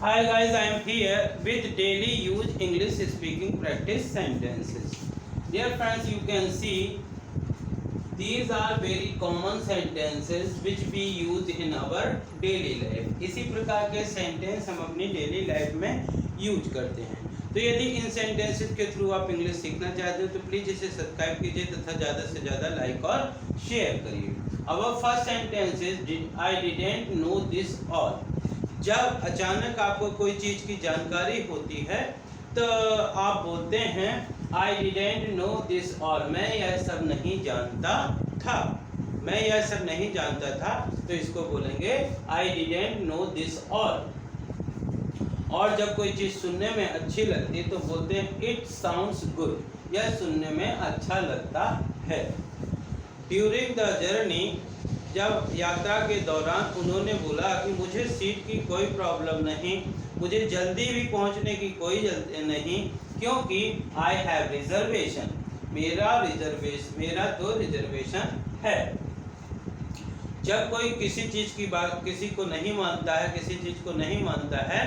Hi guys, I am here with daily use English speaking practice sentences. Dear friends, you can see these are very common sentences which we use in our daily life. इसी प्रकार के sentence हम अपनी daily life में use करते हैं. तो यदि इन सेंटेंसेस के थ्रू आप इंग्लिश सीखना चाहते हो तो प्लीज़ इसे सब्सक्राइब कीजिए तथा ज़्यादा से ज़्यादा लाइक और शेयर करिए. Our first sentence is I didn't know this all. जब अचानक आपको कोई चीज़ की जानकारी होती है तो आप बोलते हैं I didn't know this all. मैं यह सब नहीं जानता था. मैं यह सब नहीं जानता था तो इसको बोलेंगे I didn't know this all. और जब कोई चीज़ सुनने में अच्छी लगती है तो बोलते हैं It sounds good. यह सुनने में अच्छा लगता है. ड्यूरिंग द जर्नी, जब यात्रा के दौरान उन्होंने बोला कि मुझे सीट की कोई प्रॉब्लम नहीं, मुझे जल्दी भी पहुंचने की कोई जल्दी नहीं क्योंकि आई हैव रिजर्वेशन. मेरा तो रिजर्वेशन है. जब कोई किसी चीज़ की बात किसी को नहीं मानता है, किसी चीज़ को नहीं मानता है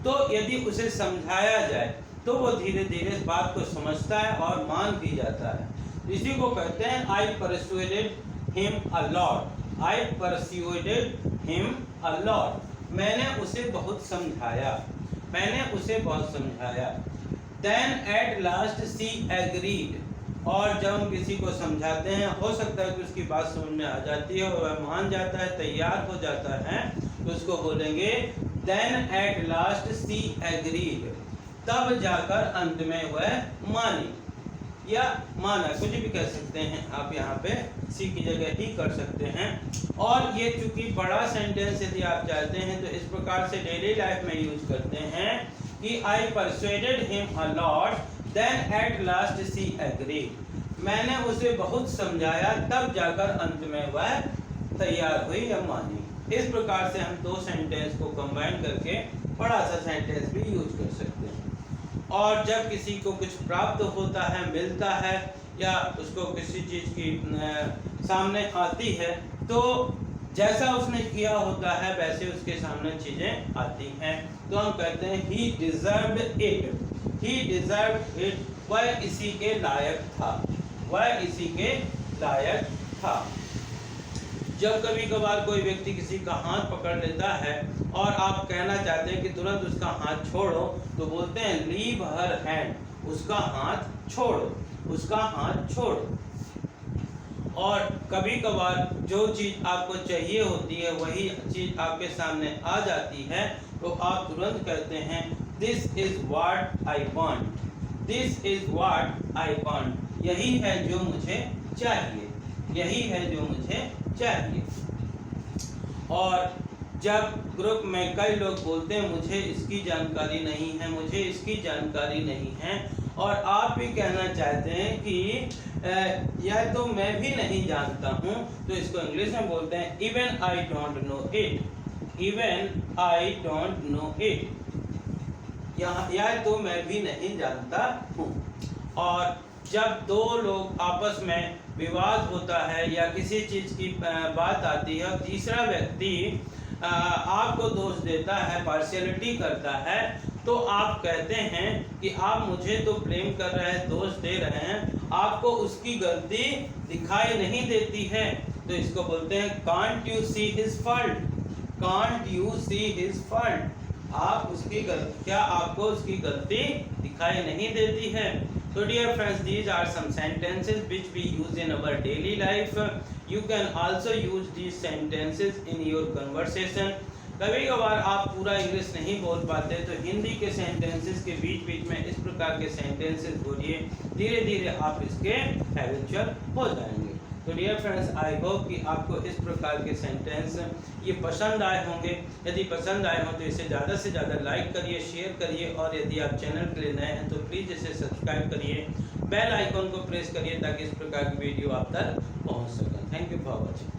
तो यदि उसे समझाया जाए तो वो धीरे धीरे इस बात को समझता है और मान भी जाता है. इसी को कहते हैं I persuaded him a lot. I persuaded him a lot. मैंने उसे बहुत समझाया. Then at last she agreed. और जब हम किसी को समझाते हैं हो सकता है कि उसकी बात समझ में आ जाती है और वह मान जाता है, तैयार हो जाता है तो उसको बोलेंगे Then at last she agreed. तब जाकर अंत में वह मानी या माना, कुछ भी कह सकते हैं आप. यहाँ पे सी की जगह ही कर सकते हैं. और ये चूंकि बड़ा सेंटेंस यदि आप चाहते हैं तो इस प्रकार से डेली लाइफ में यूज करते हैं कि I persuaded him a lot then at last she agreed. मैंने उसे बहुत समझाया तब जाकर अंत में वह तैयार हुई या मानी. इस प्रकार से हम दो सेंटेंस को कंबाइन करके बड़ा सा सेंटेंस भी यूज कर सकते हैं. और जब किसी को कुछ प्राप्त होता है, मिलता है या उसको किसी चीज़ की सामने आती है तो जैसा उसने किया होता है वैसे उसके सामने चीज़ें आती हैं तो हम कहते हैं ही डिज़र्व्ड इट. वह इसी के लायक था. जब कभी कभार कोई व्यक्ति किसी का हाथ पकड़ लेता है और आप कहना चाहते हैं कि तुरंत उसका हाथ छोड़ो तो बोलते हैं लीव हर हैंड. उसका हाथ छोड़ो. और कभी कभार जो चीज़ आपको चाहिए होती है वही चीज़ आपके सामने आ जाती है तो आप तुरंत कहते हैं this is what I want. यही है जो मुझे चाहिए. और जब ग्रुप में कई लोग बोलते हैं मुझे इसकी जानकारी नहीं है और आप भी कहना चाहते हैं कि यह तो मैं भी नहीं जानता हूँ तो इसको इंग्लिश में बोलते हैं even I don't know it. यह तो मैं भी नहीं जानता हूँ. और जब दो लोग आपस में विवाद होता है या किसी चीज़ की बात आती है और तीसरा व्यक्ति आपको दोष देता है, पार्शियलिटी करता है तो आप कहते हैं कि आप मुझे तो ब्लेम कर रहे हैं, दोष दे रहे हैं, आपको उसकी गलती दिखाई नहीं देती है तो इसको बोलते हैं can't you see his fault. क्या आपको उसकी गलती दिखाई नहीं देती है. So dear friends, these are some sentences which we use in our daily life. You can also use these sentences in your conversation. कभी कभार आप पूरा इंग्लिश नहीं बोल पाते तो हिंदी के सेंटेंसेस के बीच बीच में इस प्रकार के सेंटेंसेस बोलिए. धीरे धीरे आप इसके हैबिचुअल हो जाएंगे. तो डियर फ्रेंड्स, आई होप कि आपको इस प्रकार के सेंटेंस ये पसंद आए होंगे. यदि पसंद आए हों तो इसे ज़्यादा से ज़्यादा लाइक करिए, शेयर करिए और यदि आप चैनल के लिए नए हैं तो प्लीज़ इसे सब्सक्राइब करिए, बेल आइकॉन को प्रेस करिए ताकि इस प्रकार की वीडियो आप तक पहुंच सकें. Thank you for watching.